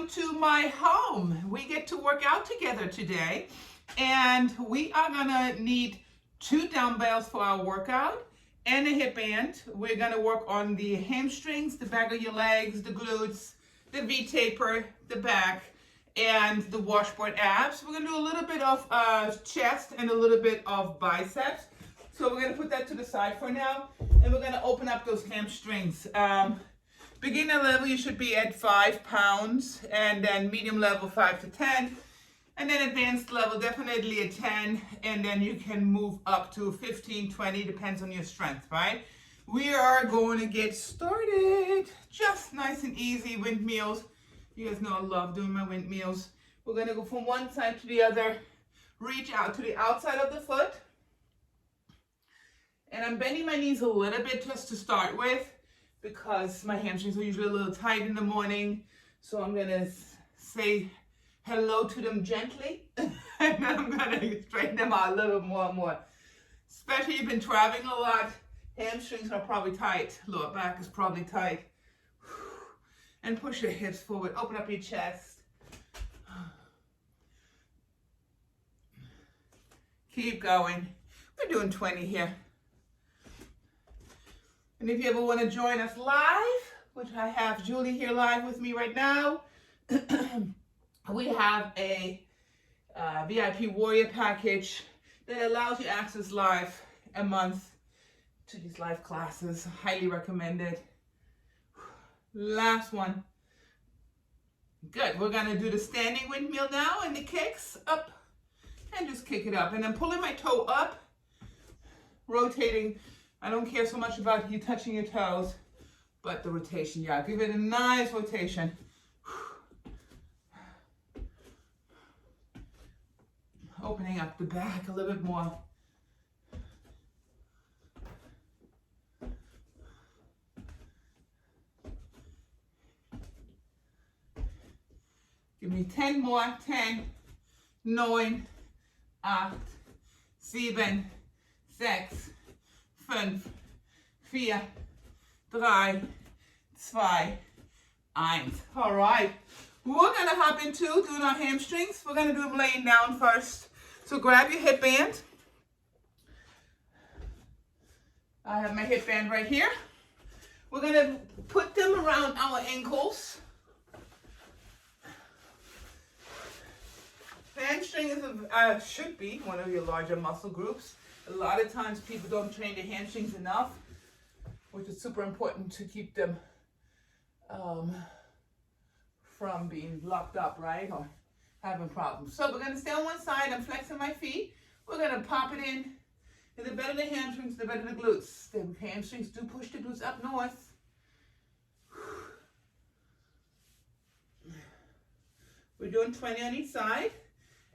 to my home. We get to work out together today, and we are gonna need 2 dumbbells for our workout and a hip band. We're gonna work on the hamstrings, the back of your legs, the glutes, the V-taper, the back, and the washboard abs. We're gonna do a little bit of chest and a little bit of biceps. So we're gonna put that to the side for now, and we're gonna open up those hamstrings. Beginner level, you should be at 5 pounds, and then medium level 5 to 10, and then advanced level definitely at 10, and then you can move up to 15, 20, depends on your strength, right? We are going to get started. Just nice and easy windmills. You guys know I love doing my windmills. We're gonna go from one side to the other, reach out to the outside of the foot, and I'm bending my knees a little bit just to start with, because my hamstrings are usually a little tight in the morning. So I'm gonna say hello to them gently, and then I'm gonna straighten them out a little more and more. Especially if you've been traveling a lot, hamstrings are probably tight, lower back is probably tight. And push your hips forward, open up your chest. Keep going. We're doing 20 here. And if you ever want to join us live, which I have Julie here live with me right now, we have a VIP Warrior package that allows you access live a month to these live classes. Highly recommended. Last one. Good. We're going to do the standing windmill now and the kicks up, and just kick it up. And I'm pulling my toe up, rotating. I don't care so much about you touching your toes, but the rotation, yeah. Give it a nice rotation. Opening up the back a little bit more. Give me 10 more. 10, 9, 8, 7, 6, 5, 4, 3, 2, 1. All right. We're going to hop into doing our hamstrings. We're going to do them laying down first. So grab your hip band. I have my hip band right here. We're going to put them around our ankles. Hamstring is should be one of your larger muscle groups. A lot of times people don't train their hamstrings enough, which is super important to keep them from being locked up, right? Or having problems. So we're going to stay on one side. I'm flexing my feet. We're going to pop it in. And the better the hamstrings, the better the glutes. The hamstrings do push the glutes up north. We're doing 20 on each side.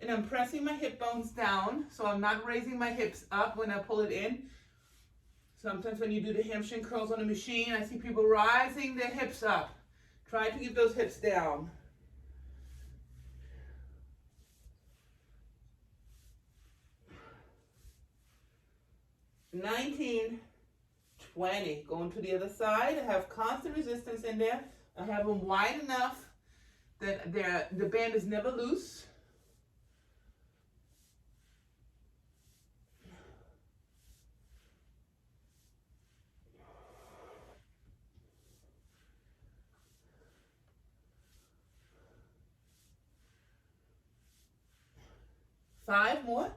And I'm pressing my hip bones down, so I'm not raising my hips up when I pull it in. Sometimes when you do the hamstring curls on the machine, I see people rising their hips up. Try to keep those hips down. $19, $20. Going to the other side. I have constant resistance in there. I have them wide enough that the band is never loose. Five more.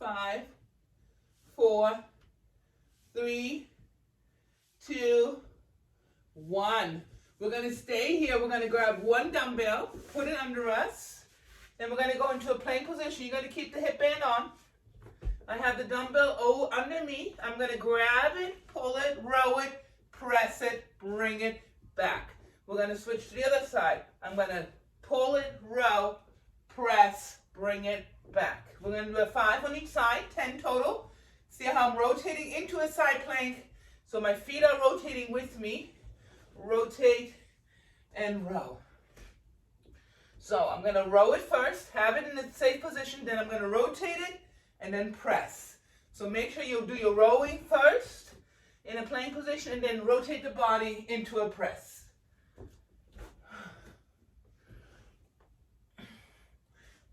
5, 4, 3, 2, 1. We're going to stay here. We're going to grab one dumbbell, put it under us. Then we're going to go into a plank position. You're going to keep the hip band on. I have the dumbbell under me. I'm going to grab it, pull it, row it, press it, bring it back. We're going to switch to the other side. I'm going to pull it, row, press, bring it back. We're going to do a 5 on each side, 10 total. See how I'm rotating into a side plank. So my feet are rotating with me. Rotate and row. So I'm going to row it first, have it in a safe position, then I'm going to rotate it and then press. So make sure you do your rowing first in a plank position and then rotate the body into a press.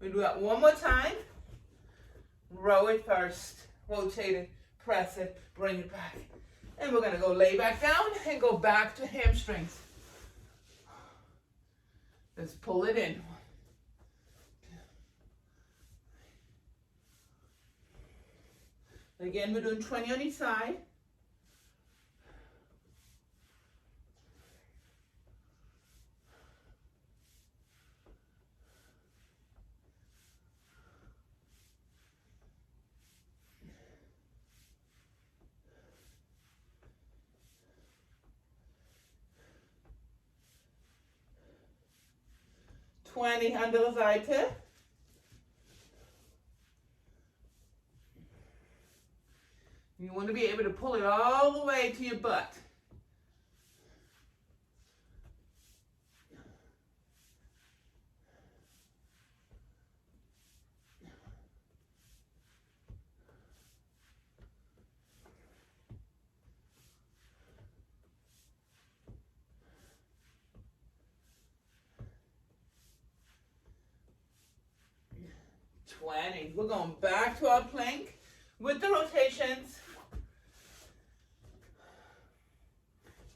We do that one more time. Row it first, rotate it, press it, bring it back. And we're gonna go lay back down and go back to hamstrings. Let's pull it in. Again, we're doing 20 on each side. Andere Seite. You want to be able to pull it all the way to your butt. We're going back to our plank with the rotations.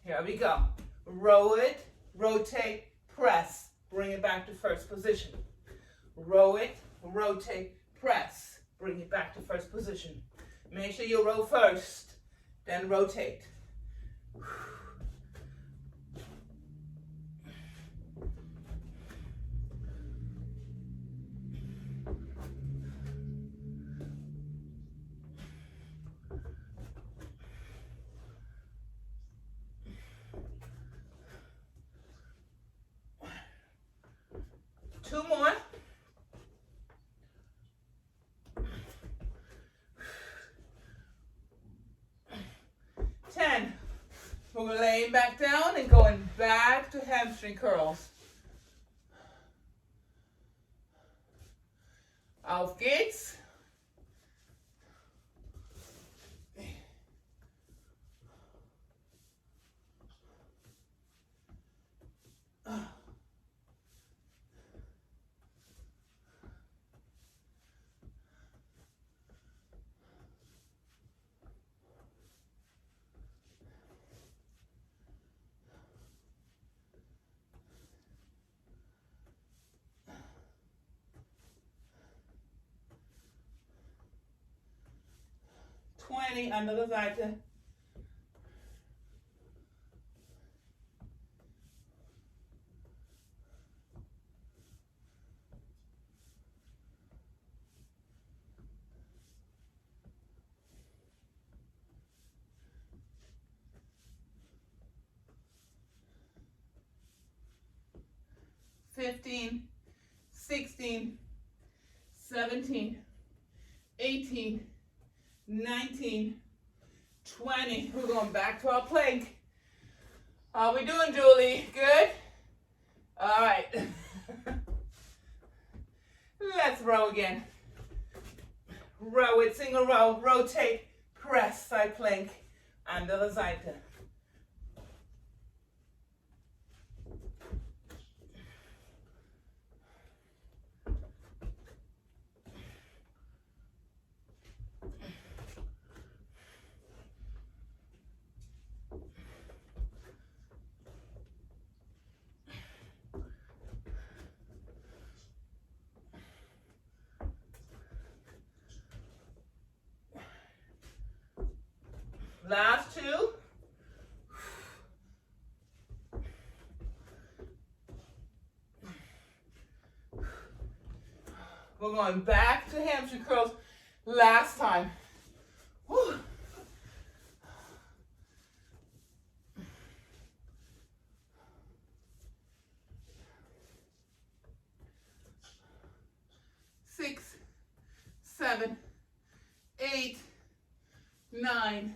Here we go. Row it, rotate, press. Bring it back to first position. Row it, rotate, press. Bring it back to first position. Make sure you row first, then rotate. 2 more. We're laying back down and going back to hamstring curls. Auf geht's. Andere Seite. $15, $16, $17, $18, $19, $20. We're going back to our plank. How we doing, Julie? Good? All right. Let's row again. Row it, single row, rotate, press, side plank, andere Seite. Last 2. We're going back to hamstring curls last time. Whew. Six, 7, 8, 9.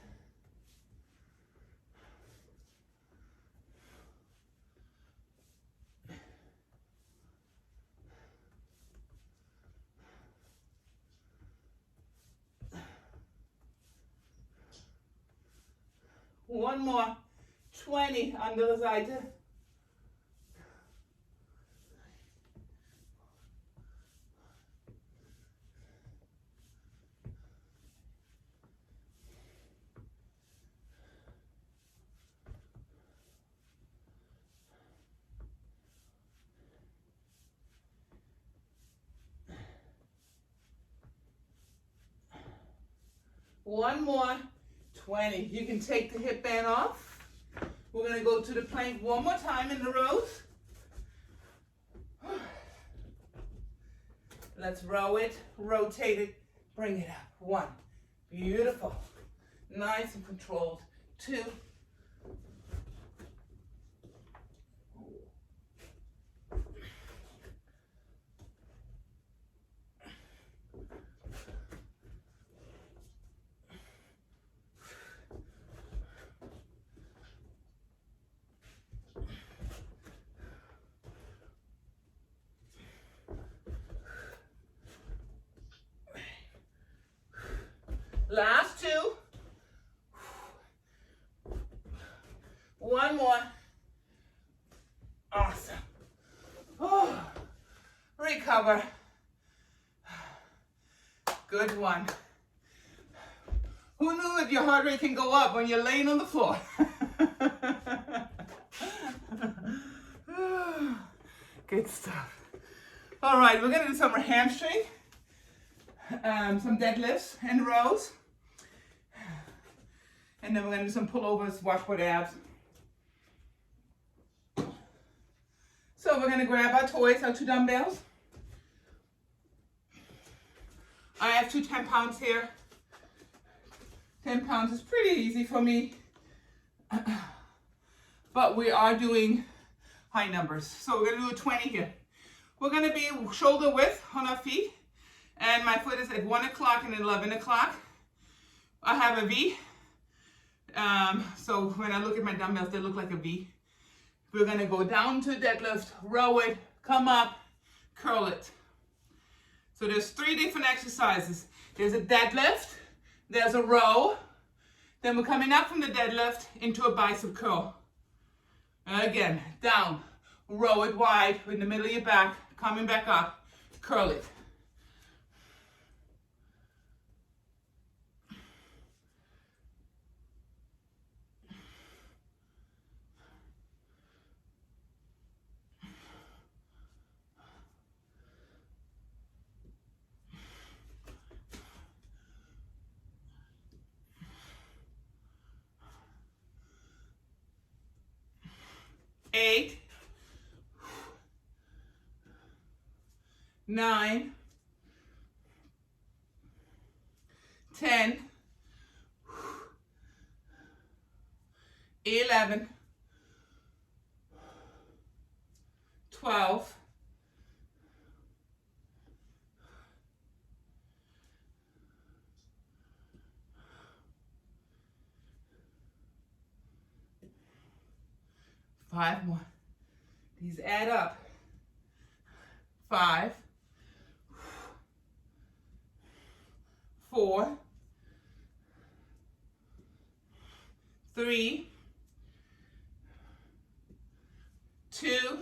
One more. 20, andere Seite. One more, 20. You can take the hip band off. We're gonna go to the plank one more time in the rows. Let's row it, rotate it, bring it up. 1, beautiful, nice and controlled. 2, last 2. One more. Awesome. Oh, recover. Good one. Who knew that your heart rate can go up when you're laying on the floor? Good stuff. All right, we're gonna do some hamstring, some deadlifts and rows. And then we're gonna do some pullovers, washboard abs. So we're gonna grab our toys, our 2 dumbbells. I have 2 10-pounds here. 10 pounds is pretty easy for me. But we are doing high numbers. So we're gonna do a 20 here. We're gonna be shoulder width on our feet. And my foot is at 1 o'clock and 11 o'clock. I have a V. So when I look at my dumbbells, they look like a V. We're gonna go down to deadlift, row it, come up, curl it. So there's 3 different exercises. There's a deadlift, there's a row, then we're coming up from the deadlift into a bicep curl. Again, down, row it wide in the middle of your back, coming back up, curl it. Eight, 9, 10, 11, 12, 5 more. These add up. 5, 4, 3, 2,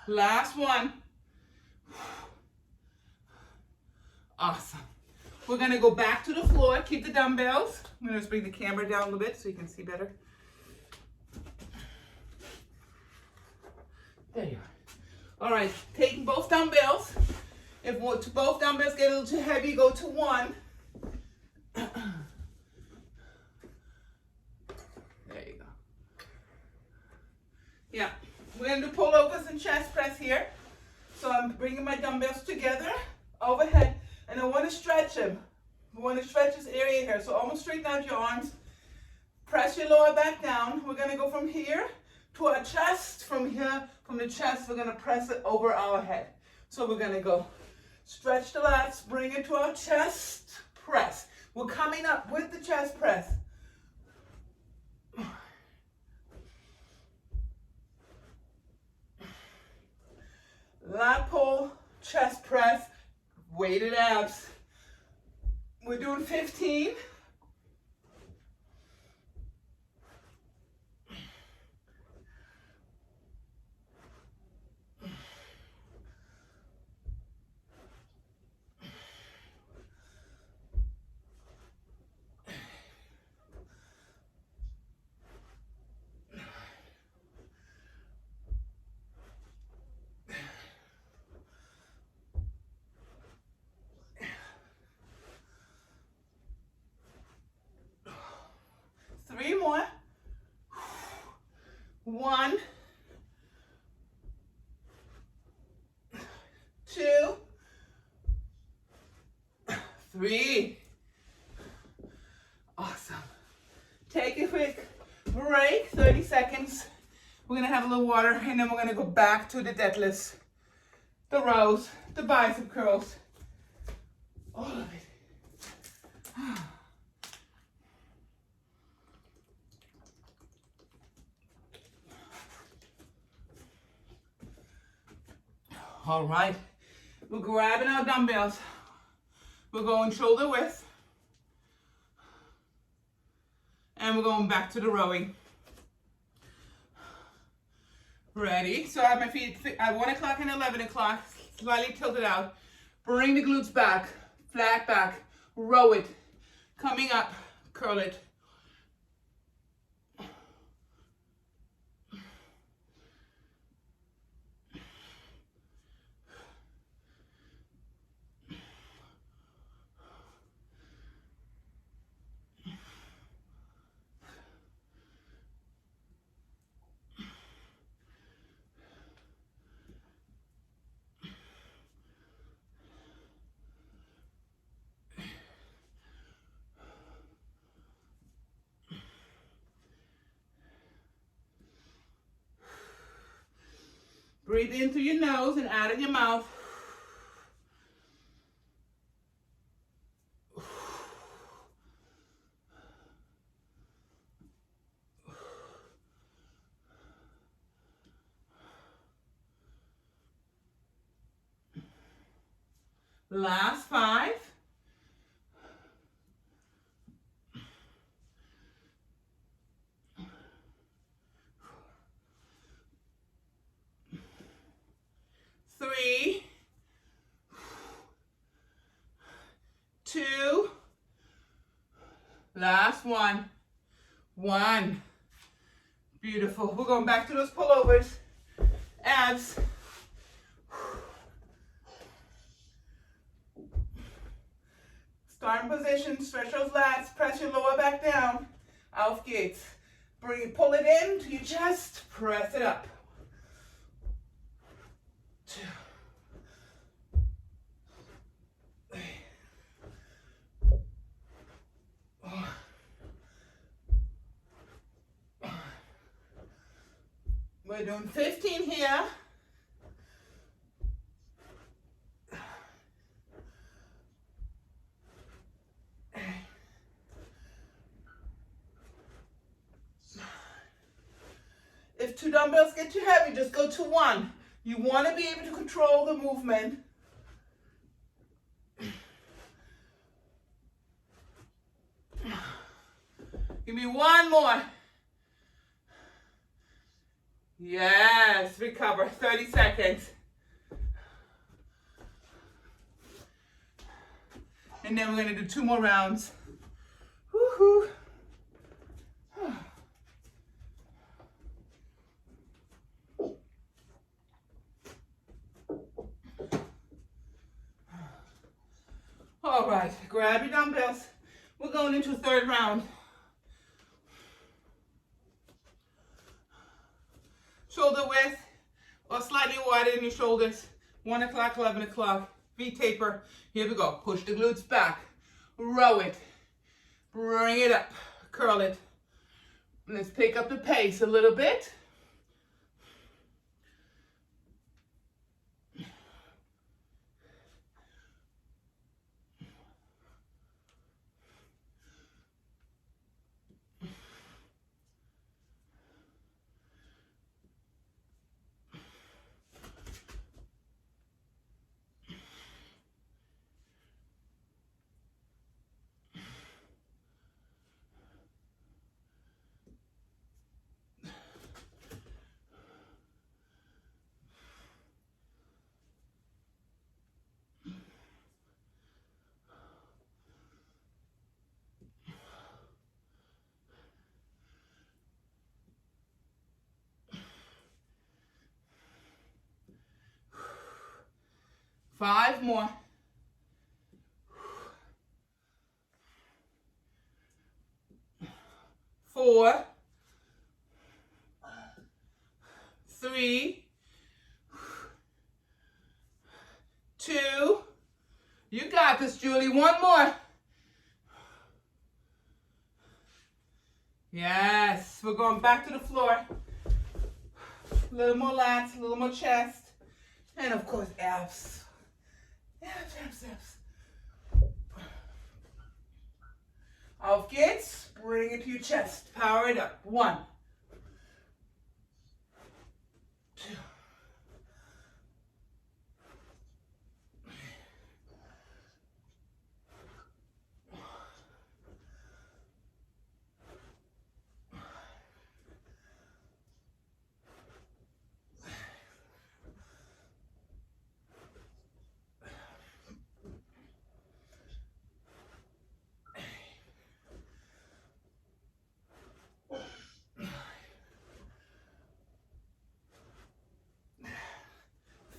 last one. Awesome. We're gonna go back to the floor, keep the dumbbells. I'm gonna just bring the camera down a little bit so you can see better. There you are. All right, taking both dumbbells. If both dumbbells get a little too heavy, go to 1. There you go. Yeah, we're gonna do pullovers and chest press here. So I'm bringing my dumbbells together, overhead, and I want to stretch them. I want to stretch this area here. So almost straighten out your arms. Press your lower back down. We're gonna go from here to our chest. From here, from the chest, we're gonna press it over our head. So we're gonna go stretch the lats, bring it to our chest, press. We're coming up with the chest press. Lat pull, chest press, weighted abs. We're doing 15. 3. Awesome. Take a quick break, 30 seconds. We're gonna have a little water, and then we're gonna go back to the deadlifts, the rows, the bicep curls, all of it. All right, we're grabbing our dumbbells. We're going shoulder width. And we're going back to the rowing. Ready? So I have my feet at 1 o'clock and 11 o'clock, slightly tilted out. Bring the glutes back, flat back, row it. Coming up, curl it. Breathe in through your nose and out of your mouth. Last 5. 3, 2, last 1. 1. Beautiful. We're going back to those pullovers. Abs. Starting position, stretch those lats, press your lower back down. Auf geht's. Pull it in to your chest, press it up. 2, 3, 4. We're doing 15 here. If 2 dumbbells get too heavy, just go to 1. You want to be able to control the movement. Give me 1 more. Yes, recover, 30 seconds. And then we're gonna do 2 more rounds. Woohoo. All right, grab your dumbbells. We're going into 3rd round. Shoulder width or slightly wider than your shoulders. 1 o'clock, 11 o'clock. V-taper. Here we go. Push the glutes back. Row it. Bring it up. Curl it. Let's pick up the pace a little bit. Five more. 4, 3, 2, You got this, Julie. One more. Yes, we're going back to the floor. A little more lats, a little more chest. And of course, abs. Abs, abs, abs. Auf geht's. Bring it to your chest. Power it up. 1, 2.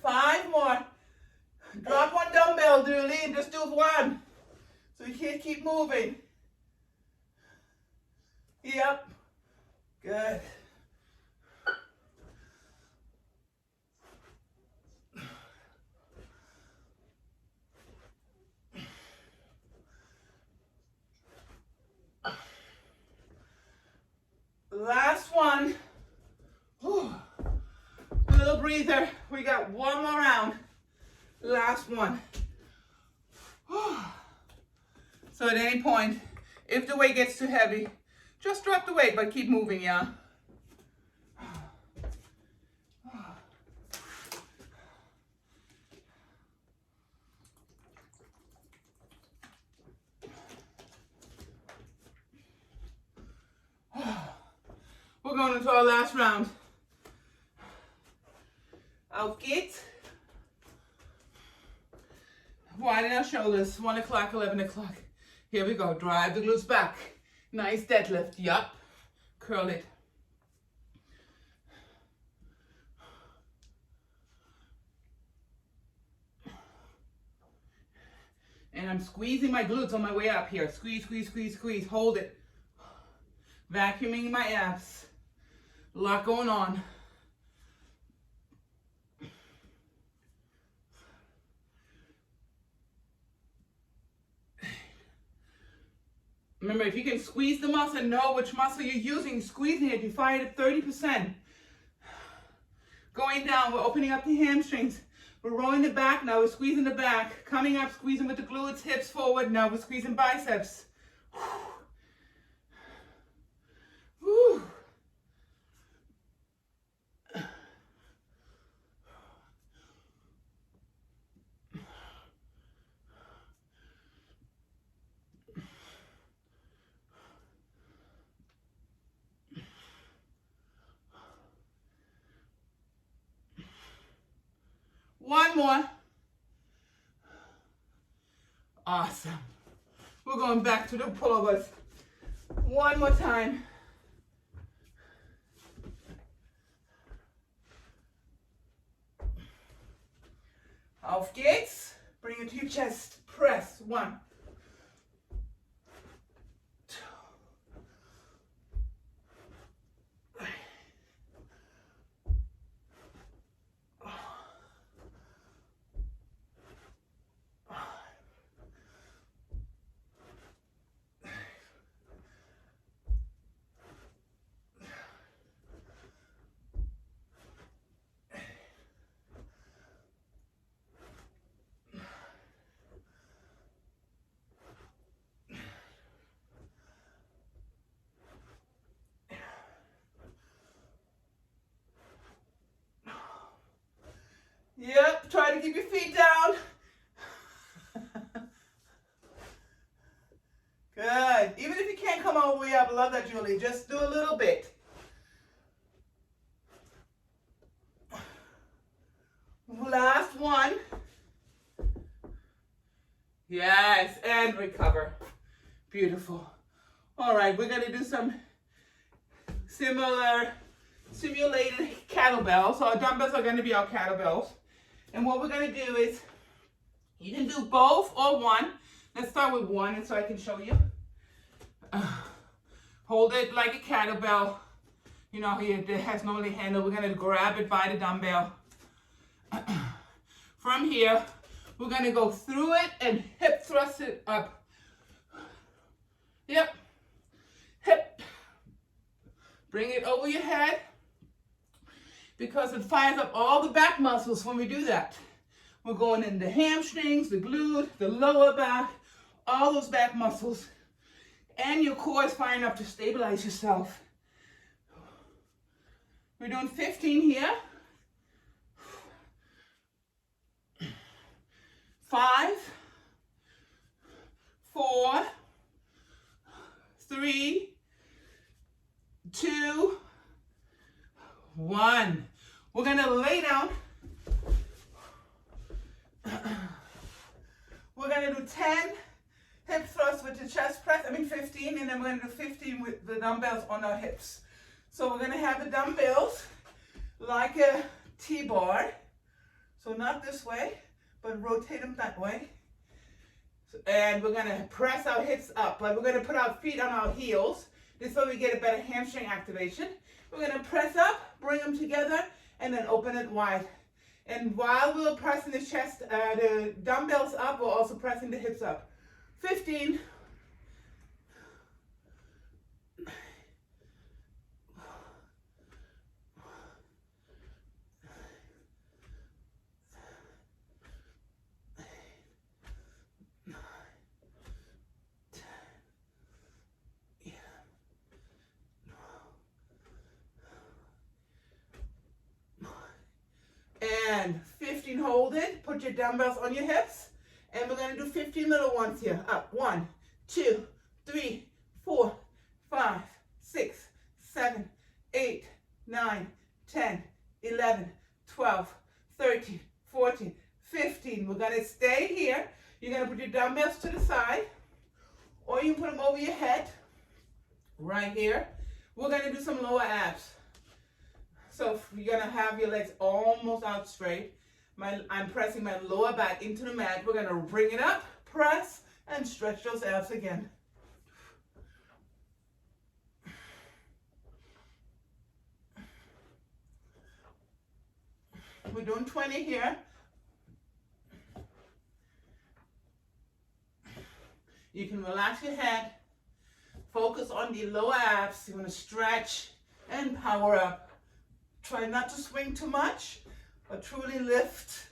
5 more. Drop one dumbbell, Julie. Just do 1. So you can't keep moving. Yep. Good. Last one. Whew. A little breather. We got one more round. Last one. Whew. So at any point, if the weight gets too heavy, just drop the weight, but keep moving, yeah? We're going into our last round. Auf geht's. Widen our shoulders. 1 o'clock, 11 o'clock. Here we go. Drive the glutes back. Nice deadlift. Yup. Curl it. And I'm squeezing my glutes on my way up here. Squeeze, squeeze, squeeze, squeeze. Hold it. Vacuuming my abs. A lot going on. Remember, if you can squeeze the muscle and know which muscle you're using, squeezing it, you fire it at 30%. Going down, we're opening up the hamstrings. We're rolling the back now, we're squeezing the back. Coming up, squeezing with the glutes, hips forward. Now we're squeezing biceps. Whew. One more. Awesome. We're going back to the pullovers. One more time. Auf geht's. Bring it to your chest. Press. 1, 2. Yep, try to keep your feet down. Good. Even if you can't come all the way up, love that, Julie. Just do a little bit. Last one. Yes, and recover. Beautiful. All right, we're going to do some simulated kettlebells. So our dumbbells are going to be our kettlebells. And what we're going to do is, you can do both or one. Let's start with one, and so I can show you. Hold it like a kettlebell. You know, it has no handle. We're going to grab it by the dumbbell. From here, We're going to go through it and hip thrust it up. Yep. Hip. Bring it over your head because it fires up all the back muscles when we do that. We're going in the hamstrings, the glute, the lower back, all those back muscles. And your core is firing up to stabilize yourself. We're doing 15 here. 5, 4, 3, 2, 1. We're going to lay down. We're going to do 10 hip thrusts with the chest press. 15, and then we're going to do 15 with the dumbbells on our hips. So we're going to have the dumbbells like a T-bar. So not this way, but rotate them that way. And we're going to press our hips up. Like we're going to put our feet on our heels. This way we get a better hamstring activation. We're going to press up, bring them together, and then open it wide. And while we're pressing the chest, the dumbbells up, we're also pressing the hips up. 15. And 15, hold it. Put your dumbbells on your hips. And we're going to do 15 little ones here. Up. 1, 2, 3, 4, 5, 6, 7, 8, 9, 10, 11, 12, 13, 14, 15. We're going to stay here. You're going to put your dumbbells to the side. Or you can put them over your head. Right here. We're going to do some lower abs. So you're going to have your legs almost out straight. I'm pressing my lower back into the mat. We're going to bring it up, press, and stretch those abs again. We're doing 20 here. You can relax your head. Focus on the lower abs. You want to stretch and power up. Try not to swing too much, but truly lift.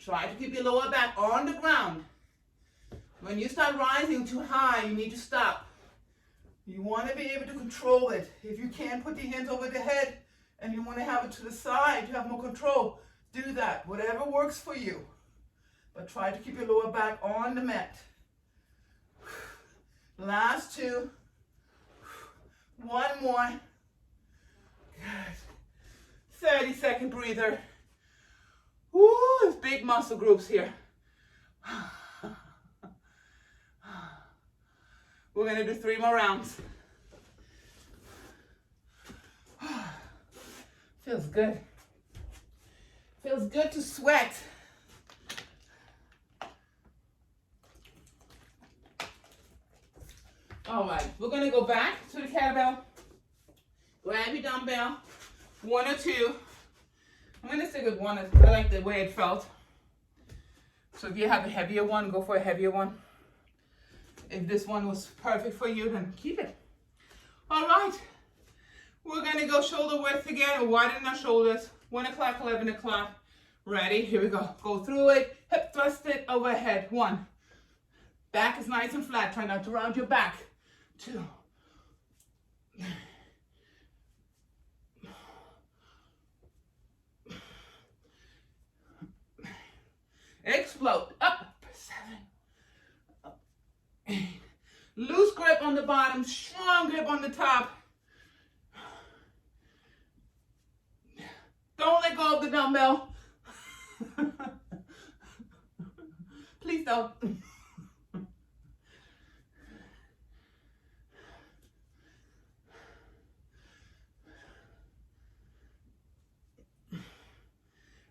Try to keep your lower back on the ground. When you start rising too high, you need to stop. You want to be able to control it. If you can't put your hands over the head and you want to have it to the side, you have more control, do that. Whatever works for you. But try to keep your lower back on the mat. Last 2. 1 more. Good. 30-second breather. Woo, there's big muscle groups here. We're going to do 3 more rounds. Feels good. Feels good to sweat. All right, we're going to go back to the kettlebell. Grab your dumbbell, 1 or 2. I'm going to stick with 1. I like the way it felt. So if you have a heavier one, go for a heavier one. If this one was perfect for you, then keep it. All right. We're going to go shoulder width again, widen our shoulders. 1 o'clock, 11 o'clock. Ready? Here we go. Go through it. Hip thrust it overhead. 1. Back is nice and flat. Try not to round your back. 2. Explode. Up. 7. Up. 8. Loose grip on the bottom. Strong grip on the top. Don't let go of the dumbbell. Please don't.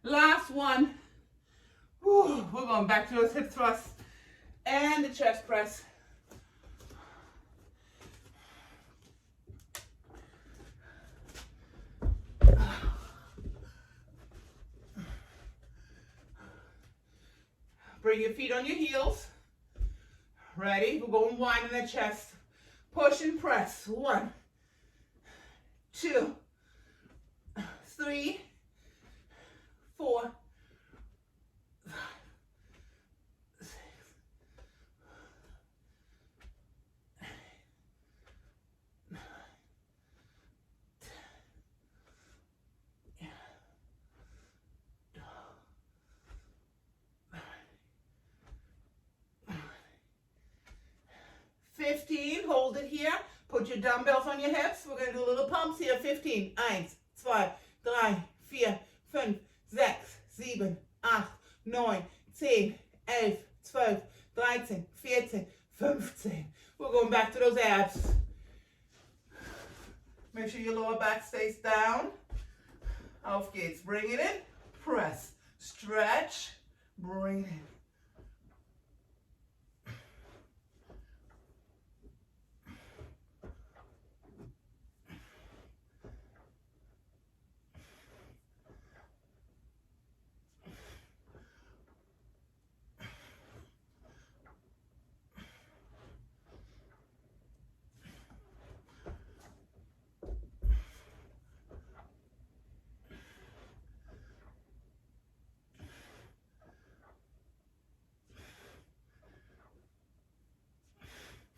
Last one. Whew, we're going back to those hip thrusts. And the chest press. Bring your feet on your heels. Ready? We're going wide in the chest. Push and press. 1, 2, 3, 4, 5, 6, 9, 10, 15, hold it here. Put your dumbbells on your hips. We're going to do little pumps here. 15. 1, 2, 3, 4, 5, 6, 7, 8, 9, 10, 11, 12, 13, 14, 15. We're going back to those abs. Make sure your lower back stays down. Auf geht's. Bring it in. Press. Stretch. Bring it in.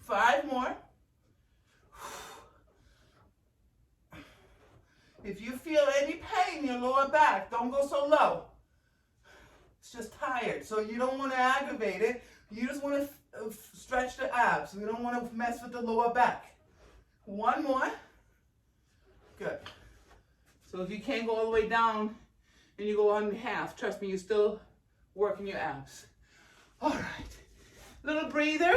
5 more. If you feel any pain in your lower back, don't go so low. It's just tired, so you don't want to aggravate it. You just want to stretch the abs. We don't want to mess with the lower back. 1 more. Good. So if you can't go all the way down and you go on half, trust me, you're still working your abs. All right. Little breather.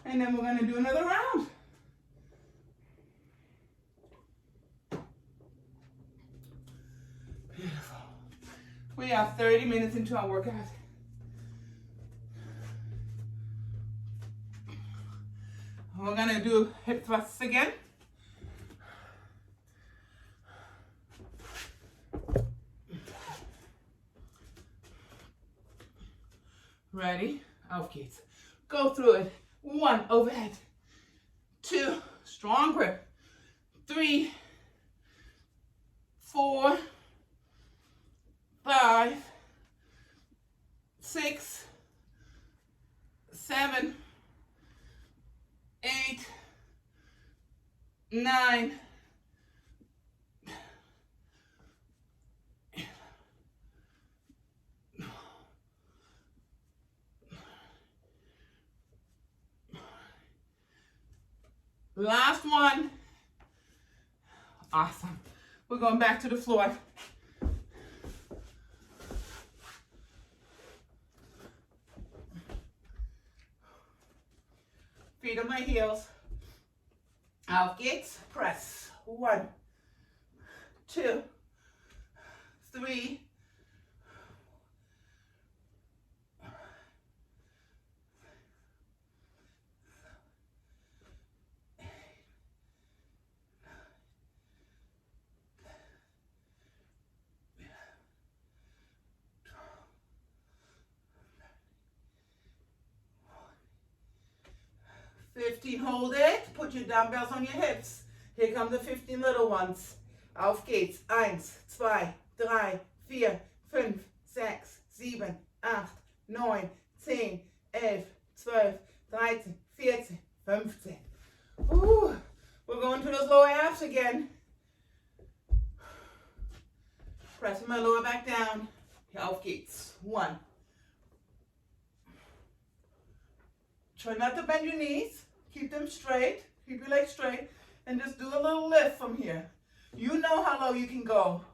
And then we're going to do another round. Beautiful. We are 30 minutes into our workout. We're going to do hip thrusts again. Ready? Auf geht's. Go through it. 1, overhead. 2, strong grip. 3, 4, 5, 6, 7, 8, 9, 10. Last one. Awesome. We're going back to the floor. Feet on my heels. Auf geht's. Press. 1, 2, 3, 15, hold it. Put your dumbbells on your hips. Here come the 15 little ones. Auf geht's. 1, 2, 3, 4, 5, 6, 7, 8, 9, 10, 11, 12, 13, 14, 15. Ooh, we're going to those lower abs again. Pressing my lower back down. Auf geht's. 1. Try not to bend your knees. Keep them straight. Keep your legs straight. And just do a little lift from here. You know how low you can go.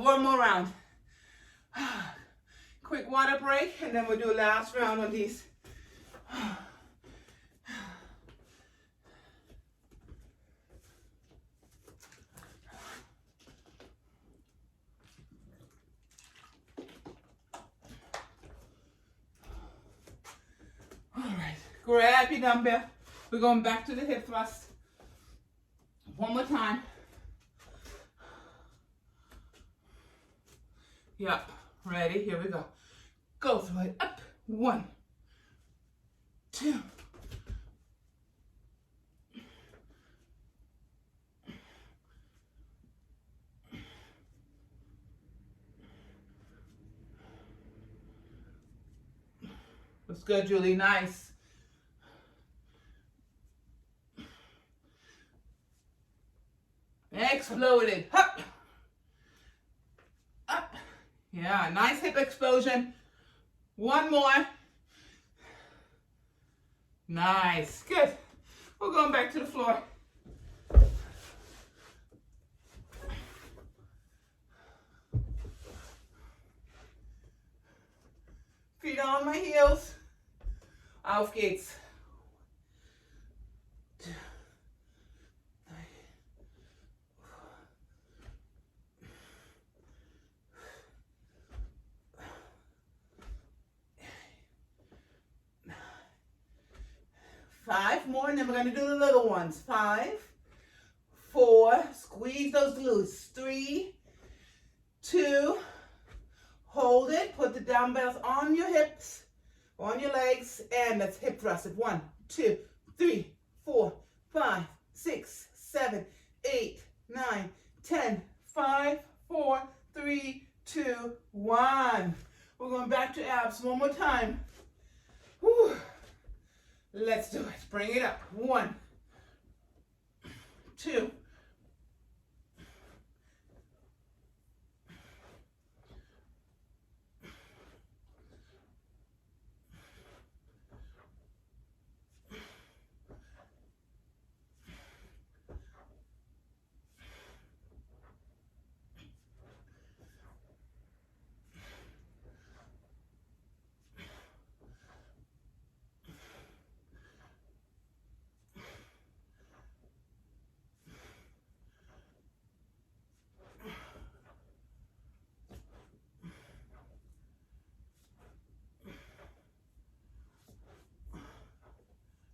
one more round. Quick water break, and then we'll do a last round on these. All right, grab your dumbbell. We're going back to the hip thrust. One more time. Yep, ready, here we go. Go through it, up, 1, 2. That's good, Julie, nice. Exploded, up, up. Yeah, nice hip explosion. One more. Nice, good. We're going back to the floor. Feet on my heels. Auf geht's. 2, 3. 5 more, and then we're going to do the little ones. 5, 4, squeeze those glutes. 3, 2, hold it, put the dumbbells on your hips, on your legs, and let's hip thrust it. 1, 2, 3, 4, 5, 6, 7, 8, 9, 10, 5, 4, 3, 2, 1. We're going back to abs one more time. Whew. Let's do it. Bring it up. 1, 2,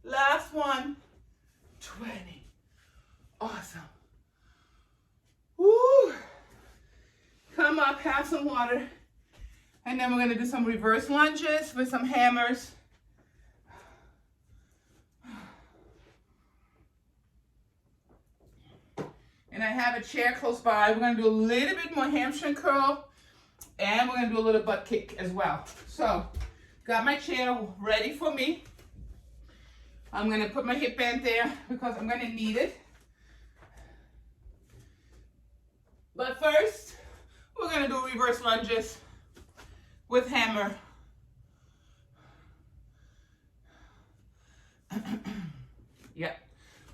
last one. 20. Awesome. Woo. Come up, have some water. And then we're going to do some reverse lunges with some hammers. And I have a chair close by. We're going to do a little bit more hamstring curl. And we're going to do a little butt kick as well. So, got my chair ready for me. I'm going to put my hip band there because I'm going to need it. But first, we're going to do reverse lunges with hammer. Yep.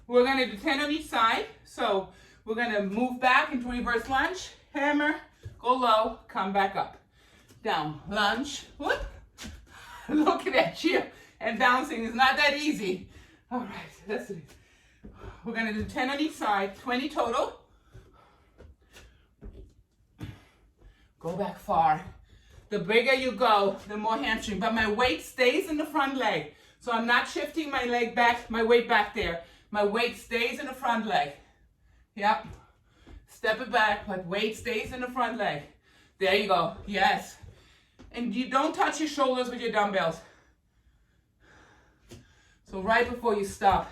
We're going to do 10 on each side. So we're going to move back into reverse lunge, hammer, go low, come back up. Down, lunge, whoop. Looking at you and bouncing is not that easy. All right, let's do it. We're going to do 10 on each side, 20 total. Go back far. The bigger you go, the more hamstring. But my weight stays in the front leg. So I'm not shifting my leg back, my weight back there. My weight stays in the front leg. Yep. Step it back, but weight stays in the front leg. There you go. Yes. And you don't touch your shoulders with your dumbbells. So right before you stop.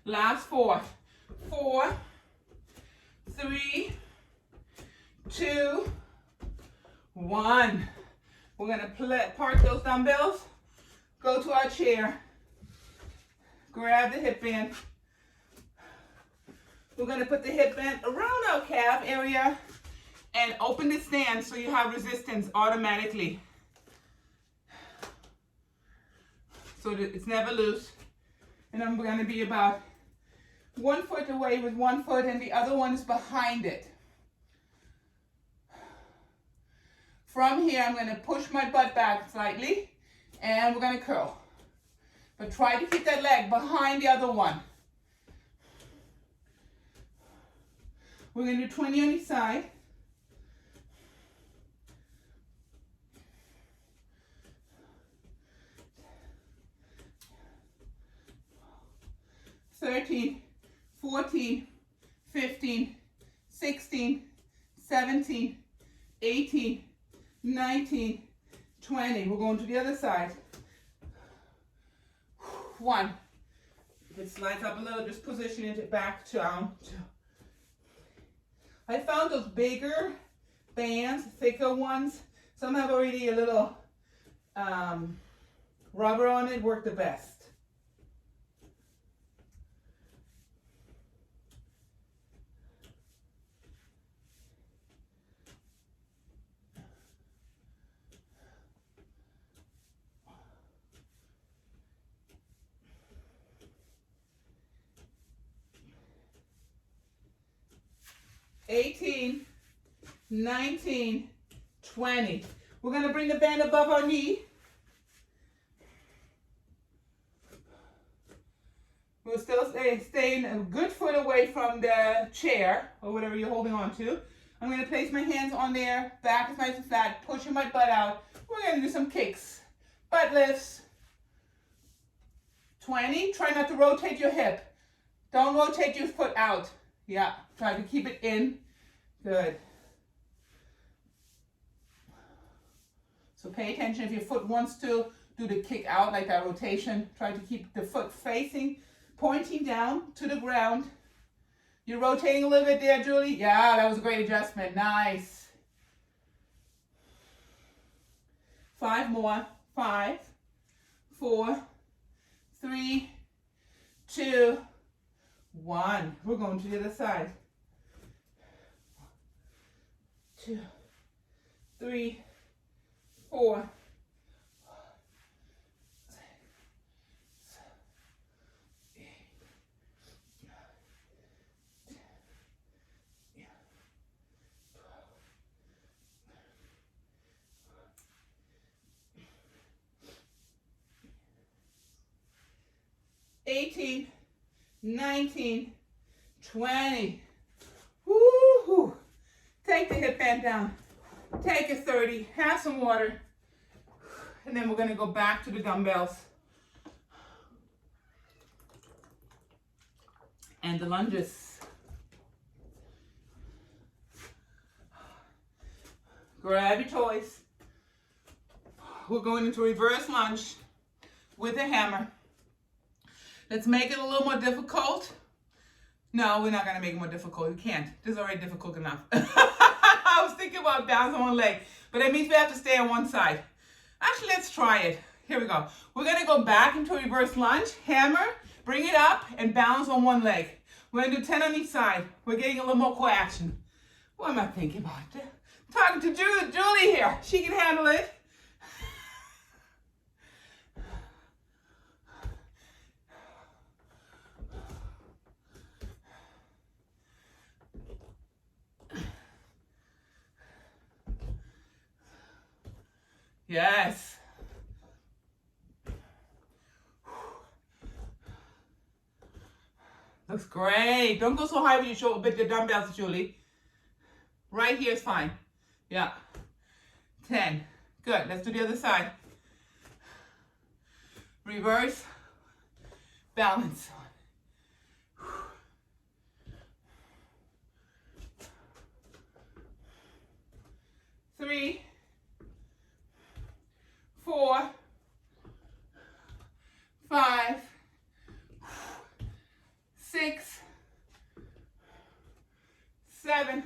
Last 4. 4, 3, 2, 1. We're going to park those dumbbells, go to our chair. grab the hip band. We're going to put the hip band around our calf area and open the stand so you have resistance automatically. So that it's never loose. And I'm going to be about 1 foot away with one foot and the other one is behind it. From here, I'm going to push my butt back slightly and we're going to curl. But try to keep that leg behind the other one. We're going to do 20 on each side. $13, $14, $15, $16, $17, $18, $19, $20. We're going to the other side. 1. If it slides up a little, just position it back down. I found those bigger bands, thicker ones. Some have already a little rubber on it, work the best. $18, $19, $20. We're going to bring the band above our knee. We'll still staying a good foot away from the chair or whatever you're holding on to. I'm going to place my hands on there, back is nice and flat, pushing my butt out. We're going to do some kicks, butt lifts. 20, try not to rotate your hip. Don't rotate your foot out. Yeah, try to keep it in. Good. So pay attention if your foot wants to do the kick out, like that rotation. Try to keep the foot facing, pointing down to the ground. You're rotating a little bit there, Julie? Yeah, that was a great adjustment. Nice. 5 more. 5, 4, 3, 2, 1. We're going to the other side. 2, 3, 4, 6, 7, 8, 9, 10, 11, 12, 18, 19, 20. Woo-hoo. Take the hip band down. Take a 30. Have some water. And then we're going to go back to the dumbbells. And the lunges. Grab your toys. We're going into reverse lunge with a hammer. Let's make it a little more difficult. No, we're not going to make it more difficult. We can't. This is already difficult enough. I was thinking about balancing on one leg, but that means we have to stay on one side. Actually, let's try it. Here we go. We're going to go back into a reverse lunge, hammer, bring it up, and balance on one leg. We're going to do 10 on each side. We're getting a little more core action. What am I thinking about? Talking to Julie here. She can handle it. Yes. Looks great. Don't go so high with your shoulder, with the dumbbells, Julie. Right here is fine. Yeah. 10. Good. Let's do the other side. Reverse. Balance. 3, 4, 5, 6, 7,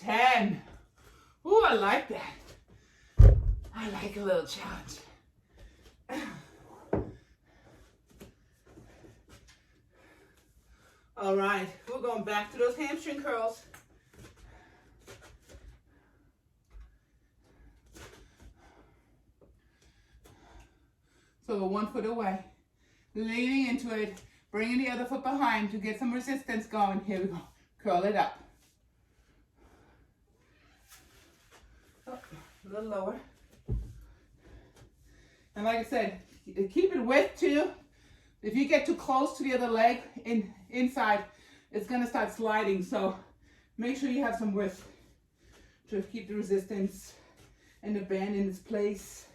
10. Ooh, I like that. I like a little challenge. All right, we're going back to those hamstring curls. So we're 1 foot away, leaning into it, bringing the other foot behind to get some resistance going. Here we go. Curl it up. Oh, a little lower. And like I said, keep it width too. If you get too close to the other leg inside, it's going to start sliding. So make sure you have some width to keep the resistance and the band in its place.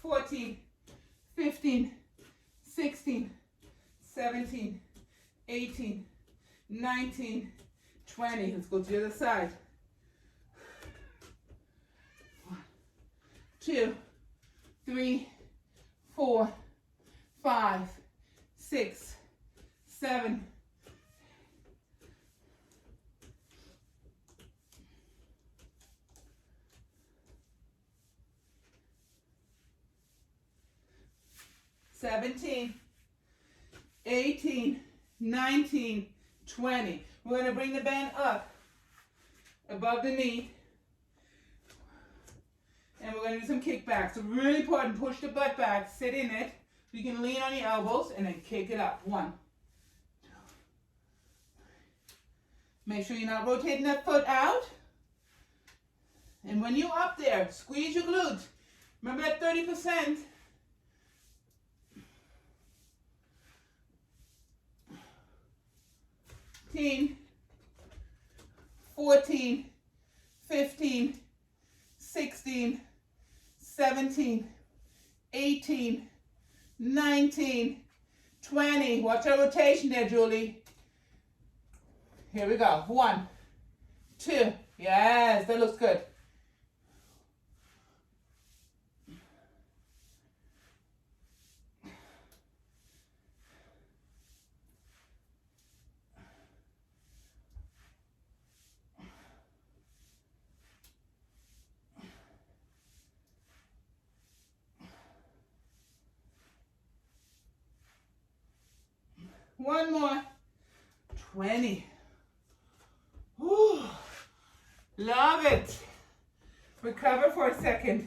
$14, $15, $16, $17, $18, $19, $20. Let's go to the other side. 1, 2, 3, 4, 5, 6, 7. $17, $18, $19, $20. We're going to bring the band up above the knee. And we're going to do some kickbacks. So really important, push the butt back, sit in it. You can lean on your elbows and then kick it up. 1, 2. Make sure you're not rotating that foot out. And when you're up there, squeeze your glutes. Remember that 30%. 14, 15, 16, 17, 18, 19, 20. Watch our rotation there, Julie. Here we go. 1, 2. Yes, that looks good. One more. 20. Whew. Love it. Recover for a second.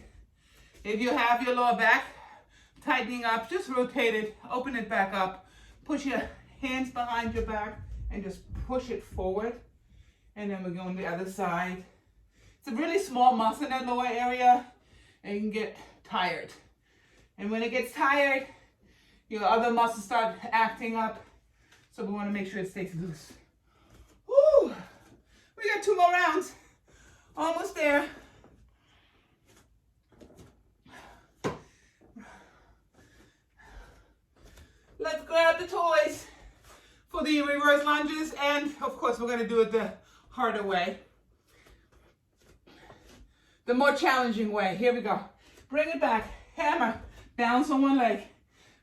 If you have your lower back tightening up, just rotate it, open it back up, push your hands behind your back and just push it forward. And then we're going to the other side. It's a really small muscle in that lower area and you can get tired. And when it gets tired, your other muscles start acting up. So we want to make sure it stays loose. Woo! We got 2 more rounds. Almost there. Let's grab the toys for the reverse lunges, and of course we're going to do it the harder way. The more challenging way. Here we go. Bring it back. Hammer. Balance on one leg.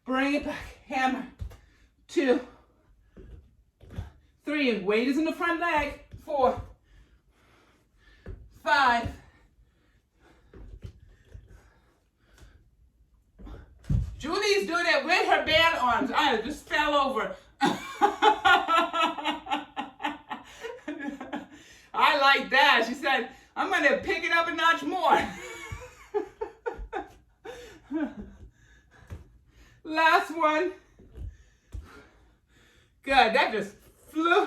Bring it back. Hammer. 2, 3. Weight is in the front leg. 4, 5. Julie's doing it with her band arms. I just fell over. I like that. She said, I'm going to pick it up a notch more. Last one. Good. That just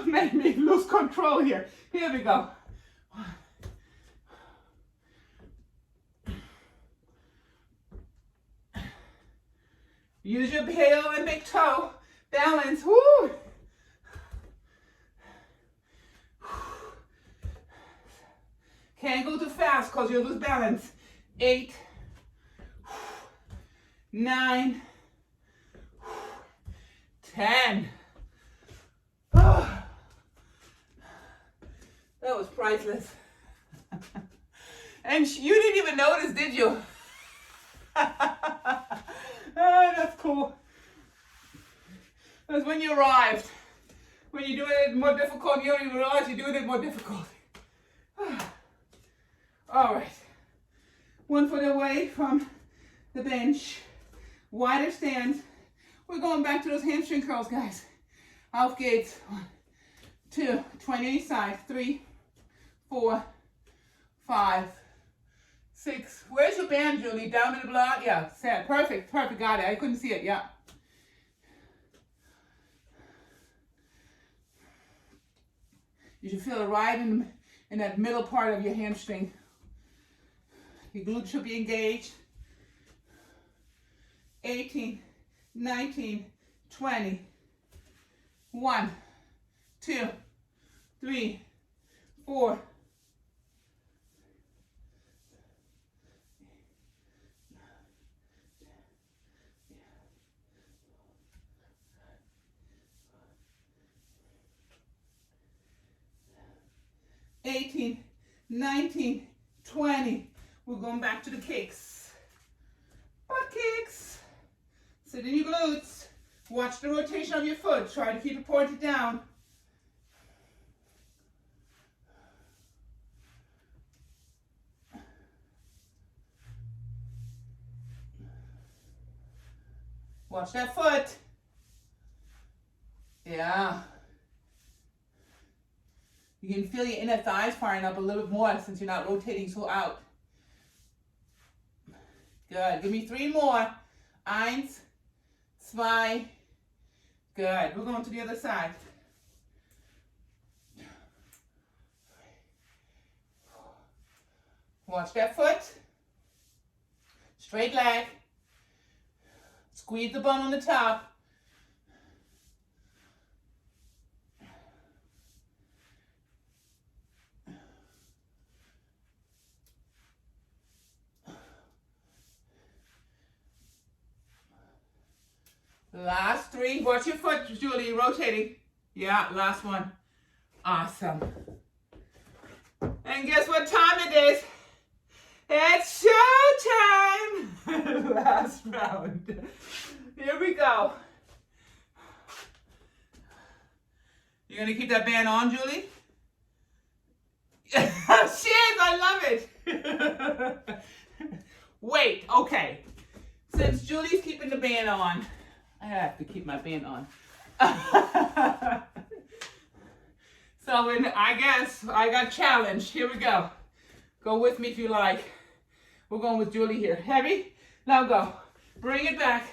made me lose control here. Here we go. Use your heel and big toe. Balance. Woo! Can't go too fast because you'll lose balance. 8, 9, 10. Oh, that was priceless. And you didn't even notice, did you? Oh, that's cool. That's when you arrived. When you're doing it more difficult, you don't even realize you're doing it more difficult. All right. 1 foot away from the bench. Wider stance. We're going back to those hamstring curls, guys. Auf geht's. 1, 2, 20 each side. 3, 4, 5, 6. Where's your band, Julie? Down in the block? Yeah, set. Perfect, perfect. Got it. I couldn't see it. Yeah. You should feel it right in that middle part of your hamstring. Your glutes should be engaged. 18, 19, 20. 1, 2, 3, 4. 18, 19, 20. We're going back to the kicks. Butt kicks. Sit in your glutes. Watch the rotation of your foot. Try to keep it pointed down. Watch that foot. Yeah. You can feel your inner thighs firing up a little bit more since you're not rotating so out. Good. Give me 3 more. 1, 2. Good. We're going to the other side. Watch that foot. Straight leg. Squeeze the bum on the top. Last 3. Watch your foot, Julie, rotating. Yeah, last one. Awesome. And guess what time it is? It's showtime! Last round. Here we go. You gonna keep that band on, Julie? Shit, I love it. Wait, okay. Since Julie's keeping the band on, I have to keep my band on. So I guess I got challenged. Here we go. Go with me if you like. We're going with Julie here. Heavy. Now go. Bring it back.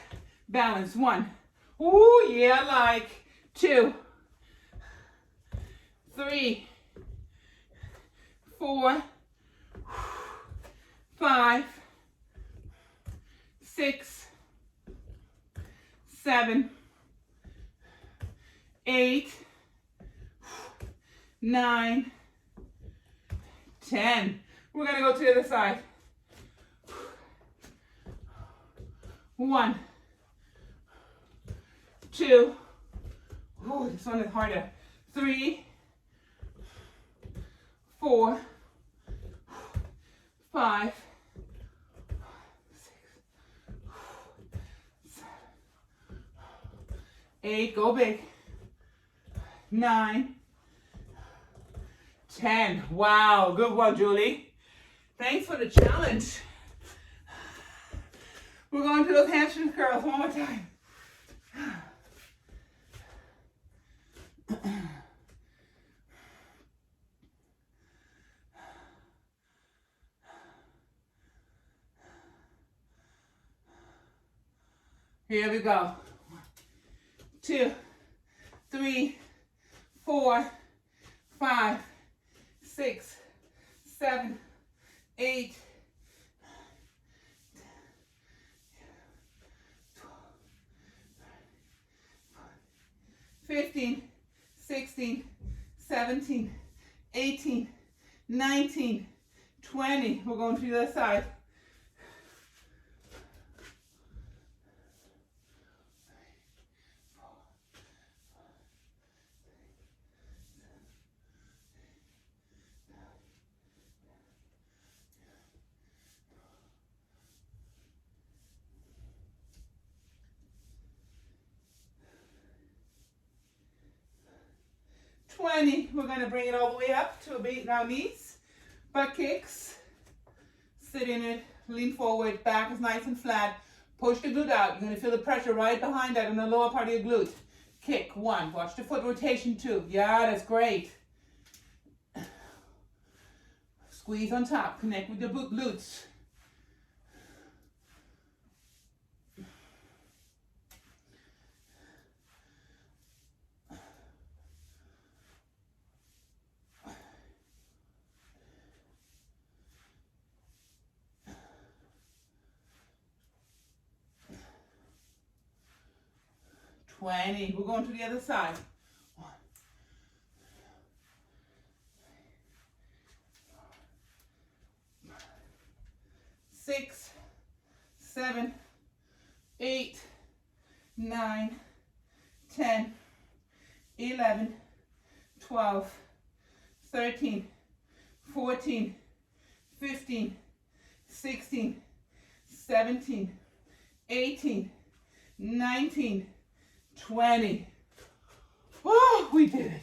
Balance. 1. Ooh, yeah, like. 2. 3. 4. 5. 6. 7. 8. 9. 10. We're going to go to the other side. 1. 2. Oh, this one is harder. 3. 4. 5. 6. 7. 8. Go big. 9. 10. Wow, good one, Julie. Thanks for the challenge. We're going to those hamstring curls one more time. Here we go. 1, 2, 3, 4, 5, 6, 7, 8, 15, 16, 17, 18, 19, 20. We're going to the other side. 20. We're going to bring it all the way up to a beat our knees. Butt kicks. Sit in it. Lean forward. Back is nice and flat. Push the glute out. You're going to feel the pressure right behind that in the lower part of your glute. Kick. 1. Watch the foot rotation. 2. Yeah, that's great. Squeeze on top. Connect with the glutes. We're going to the other side. 1, 6, 7, 8, 9, 10, 11, 12, 13, 14, 15, 16, 17, 18, 19, 20. Oh, we did it.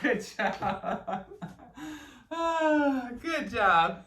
Good job. Oh, good job.